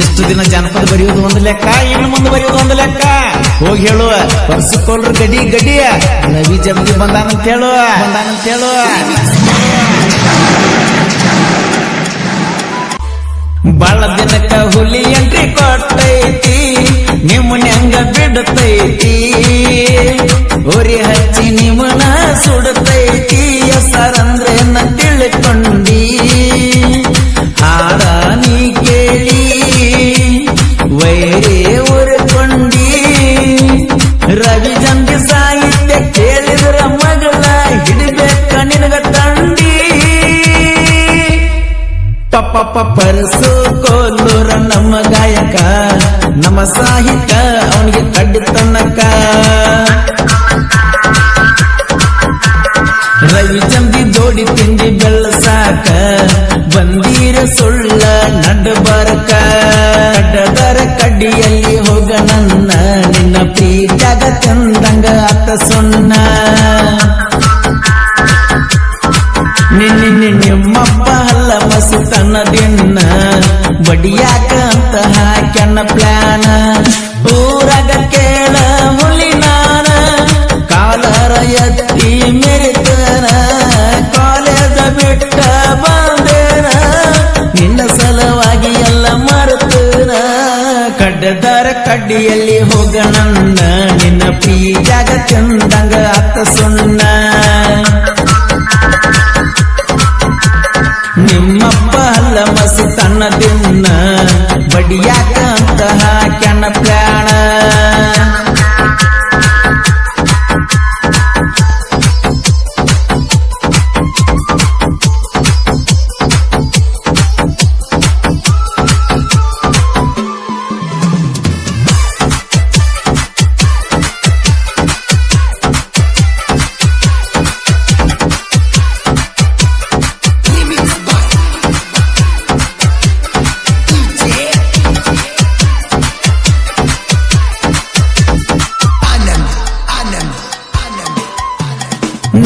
ಇಷ್ಟು ದಿನ ಜನಪದ ಬರೆಯುವುದು ಒಂದು ಲೆಕ್ಕ, ಇನ್ನು ಮುಂದೆ ಬರೆಯುವುದು ಒಂದು ಲೆಕ್ಕ. ಹೋಗಿ ಹೇಳುವ ಪರ್ಸಿಕೊಳ್ಳರು ಗಡಿ ಗಡಿಯ ರವಿ ಜಮಗಿ ಬಂದಾನಂತ ಹೇಳುವ. ಬಾಳ ದಿನಕ್ಕ ಹುಲಿ ಎಂಟ್ರಿ ಕೊಟ್ಟೈತಿ, ನಿಮ್ಮನ್ನ ಹೆಂಗ ಬಿಡತೈತಿ, ಉರಿ ಹಚ್ಚಿ ನಿಮ್ಮನ ಸುಡತೈತಿ, ಹೆಸರಂದ್ರೆ ನ ತಿಳ್ಕೊಂಡಿ, ಹಾಡ ನೀ ಕೇಳಿ ವೈರೇ ಉರ್ಕೊಂಡಿ, ರವಿ ಜಂಗಿ ಸಾಹಿತ್ಯ ಕೇಳಿದ್ರ ಮಗಳ ಹಿಡಿಬೇಕ ನಿನಗ ತಂಡಿ. ಪಪ್ಪ ಪರಸು ಕೋಲೂರ ನಮ್ಮ ಗಾಯಕ, ನಮ್ಮ ಸಾಹಿತ್ಯ ಅವನಿಗೆ ಕಡ್ಡಿ ತನ್ನಕ. ರವಿ ಜಂಬಿ ಜೋಡಿ ತಿಂಡಿ ಬೆಳಸಾಕ, ಬಂದೀರ ಸುಳ್ಳ ನಡ್ಬರ್ಕ, ಕಡ್ಡದರ ಕಡ್ಡಿಯಲ್ಲಿ ಹೋಗ ನನ್ನ, ನಿನ್ನ ಪ್ರೀತ್ಯಾಗ ಚಂದಂಗ ಅತ್ತ ಸೊನ್ನ. ನಿಮ್ಮಪ್ಪ ಹಲ್ಲ ಮಸುತನದಿನ್ನ ಬಡಿಯಾಕ ಅಂತ ಹಾಕ್ಯನ ಪ್ಲಾನ. ಊರಾಗ ಕೇಳ ಹುಲಿ ನಾನ, ಕಾಲರ ಎತ್ತಿ ಮೆರಿತನ, ಕಾಲೇಜ ಬಿಟ್ಟ ಬಂದೇನ, ನಿನ್ನ ಸಲುವಾಗಿ ಎಲ್ಲ ಮರುತನ, ಕಡ್ಡದರ ಕಡ್ಡಿಯಲ್ಲಿ ಹೋಗ ನನ್ನ, ನಿನ್ನ ಪ್ರೀತ್ಯಾಗ ಚಂದಂಗ ಅತ್ತ ಸುಣ್ಣ. ನಿಮ್ಮಪ್ಪ ಅಲ್ಲ ಮಸಿ ತನ್ನದಿನ್ನ ಬಡಿಯಾಕ ಅಂತ ಹಾಕ್ಯನ ಪ್ರಾಣ.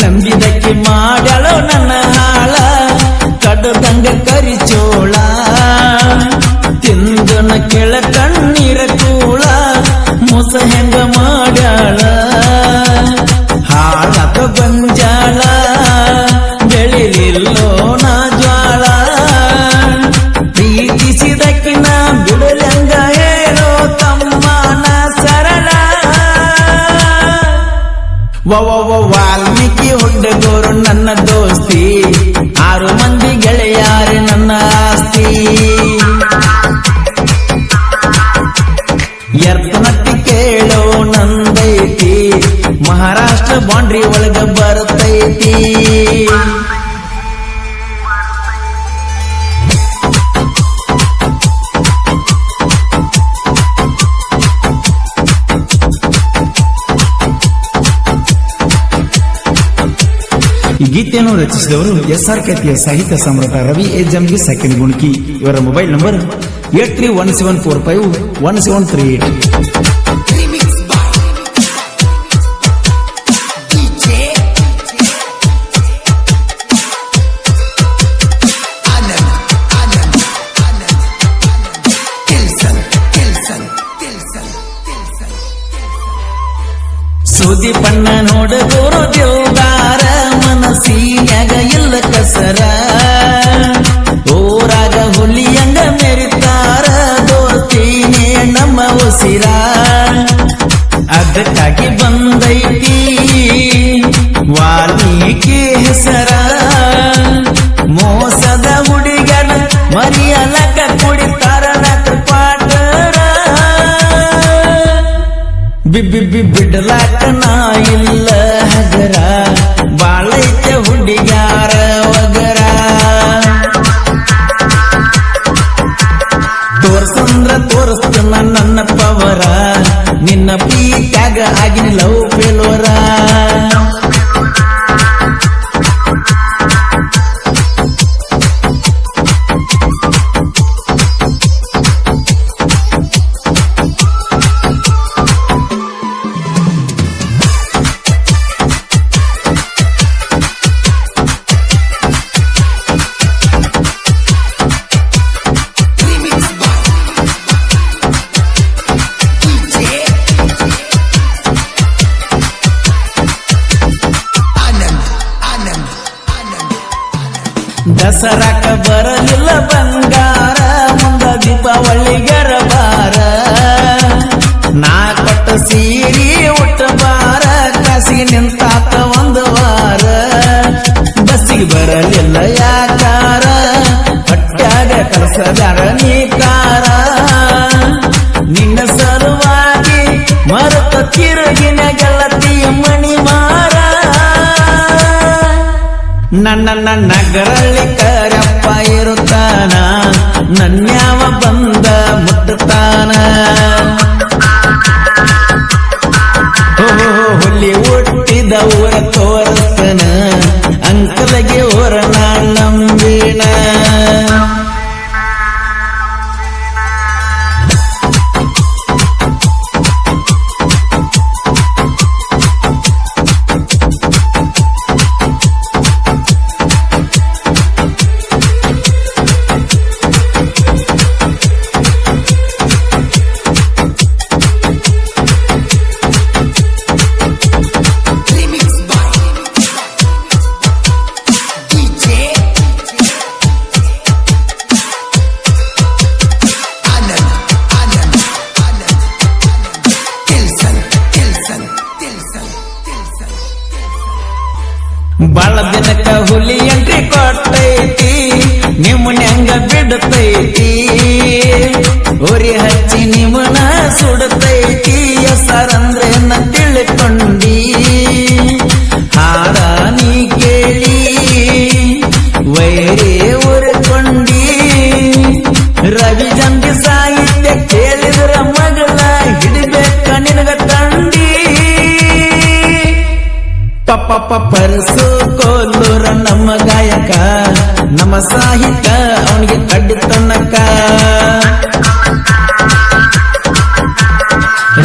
ನಂಬಿದಕ್ಕೆ ಮಾಡ್ಯಾಳೋ ನನ್ನ ಹಾಳ, ಕಡದಂಗ ಕರಿಚೋಳ, ತಿಂದನ ಕೆಳ ಕಣ್ಣೀರ ಕೂಳ, ಮೊಸ ಹೆಂಗ ಮಾಡ್ಯಾಳ, ಹಾಳತ ಬಂಜಾಳ, ಬೆಳಿಲಿಲ್ಲೋ ನಾ ಜ್ವಾಳ, ಪ್ರೀತಿಸಿದಕ್ಕಿನ ಬಿಡಲಂಗ ಹೇಳೋ ತಮ್ಮನ ಸರಳ. ವಾಲ್ಮೀಕಿ ಹುಡ್ಡಗೋರು ನನ್ನ ದೋಸ್ತಿ, 6 ಮಂದಿ ಗೆಳೆಯಾರೆ ನನ್ನ ಆಸ್ತಿ. ಎರ್ತನಟ್ಟಿ ಕೇಳೋ ನಂದೈತಿ, ಮಹಾರಾಷ್ಟ್ರ ಬಾಂಡ್ರಿ ಒಳಗ ಬರ್ತೈತಿ. ಈ ಗೀತೆಯನ್ನು ರಚಿಸಿದವರು SR ಖ್ಯಾತಿಯ ಸಾಹಿತ್ಯ ಸಮ್ರಾಟ ರವಿ ಎ ಜಂಗಿ ಸೆಕೆಂಡ್ ಗುಣಕಿ. ಇವರ ಮೊಬೈಲ್ ನಂಬರ್ 8317451738. ಸೂದಿ ಬಣ್ಣ ನೋಡಗೋರು ದೇವದಾರ, ಮನಸ್ಸಿನ್ಯಾಗ ಇಲ್ಲ ಕಸರ, ಊರಾಗ ಹುಲಿಯಂಗ ಮೆರಿತಾರ, ದೋಸ್ತಿನೇ ನಮ್ಮ ಉಸಿರ. ಅದಕ್ಕಾಗಿ ಬಂದೈತಿ ವಾಲ್ಮೀಕಿ ಹೆಸರ, ಮೋಸದ ಹುಡುಗನ ಮರಿಯಲಕ ಕುಡಿತಾರ ಪಾಟರ. ಬಿಡಲಾಕ ನಾ ಇಲ್ಲ ಹಗರ, ಬಾಳೈತೆ ಹುಡುಗ್ಯಾರ ವಗರ. ತೋರ್ಸಂದ್ರ ತೋರಿಸ್ತನ ನನ್ನ ಪವರ, ನಿನ್ನ ಪ್ರೀತ್ಯಾಗ ಆಗಿನ ಲವ್ ಫೇಲ್ವರ. ದಸರಾಕ ಬರಲಿಲ್ಲ ಬಂಗಾರ ಮುಂದ ದೀಪಾವಳಿಗರ ಬಾರ ನಾ ಕೊಟ್ಟ ಸೀರಿ ಉಟ್ಟ ಬಾರ ಕಾಸಿಗೆ ನಿಂತಾತ ಒಂದು ವಾರ ಬಸ್ಸಿಗೆ ಬರಲಿಲ್ಲ ಯಾಕಾರ ಹೊಟ್ಯಾಗ ಕಲಸದಾರ ನೀಕಾರ ನಿನ್ನ ಸಲುವಾಗಿ ಮರುತ ತಿರುಗಿನ ಗೆಳತಿಯ ಮಣಿ ಮಾರ ನನ್ನ ನಗರಳ್ಳಿ ಕರಪ್ಪ ಇರುತ್ತಾನ ನನ್ಯಾವ ಬಂದ ಮುಟ್ಟತಾನ ಹುಲಿ ಹುಟ್ಟಿದ ಊರ ತೋರಿಸ್ತನ ಅಂಕಲಗೆ ಊರ ನಂಬಿನ ಬಾಳ ದಿನಕ್ಕ ಹುಲಿ ಎಂಟ್ರಿ ಕೊಟ್ಟೈತಿ ನಿಮ್ಮನ್ನ ಹೆಂಗ ಬಿಡತೈತಿ ಉರಿ ಹಚ್ಚಿ ನಿಮ್ಮನ ಸುಡತೈತಿ ಹೆಸರಂದ್ರೆ ನ ತಿಳ್ಕೊಂಡಿ ಹಾಡ ನೀ ಕೇಳಿ ವೈರಿ ಉರ್ಕೊಂಡಿ ರವಿ ಜಂಬಿ ಸಾಹಿತ್ಯ ಕೇಳಿದ್ರ ಮಗಳ ಹಿಡಿಬೇಕ ನಿನಗ ತಂಡಿ ಪಪ್ಪ ಪರಸು ಕೋಲೂರ ನಮ್ಮ ಗಾಯಕ ನಮ್ಮ ಸಾಹಿತ್ಯ ಅವನಿಗೆ ಕಡ್ಡಿ ತನಕ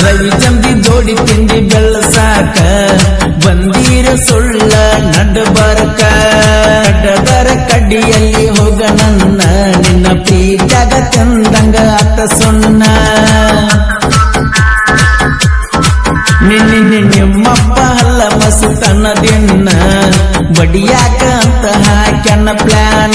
ರವಿ ಜಂಬಿ ಜೋಡಿ ತಿಂಡಿ ಬೆಳಸಾಕ ಬಂದೀರ ಸುಳ್ಳ ನಡಬರಕ ನಡಬರ ಕಡ್ಡಿಯಲ್ಲಿ ಹೋಗ ನನ್ನ ನಿನ್ನ ಪ್ರೀತ್ಯಾಗ ಚಂದಂಗ ಅತ್ತ ಸುಣ್ಣ ನಿಮ್ಮಪ್ಪ ಹಲ್ಲ ಮಸ್ತನ ದಿನ್ನ ಬಡಿಯಾಕ ಅಂತ ಹಾಕ್ಯನ ಪ್ಲಾನ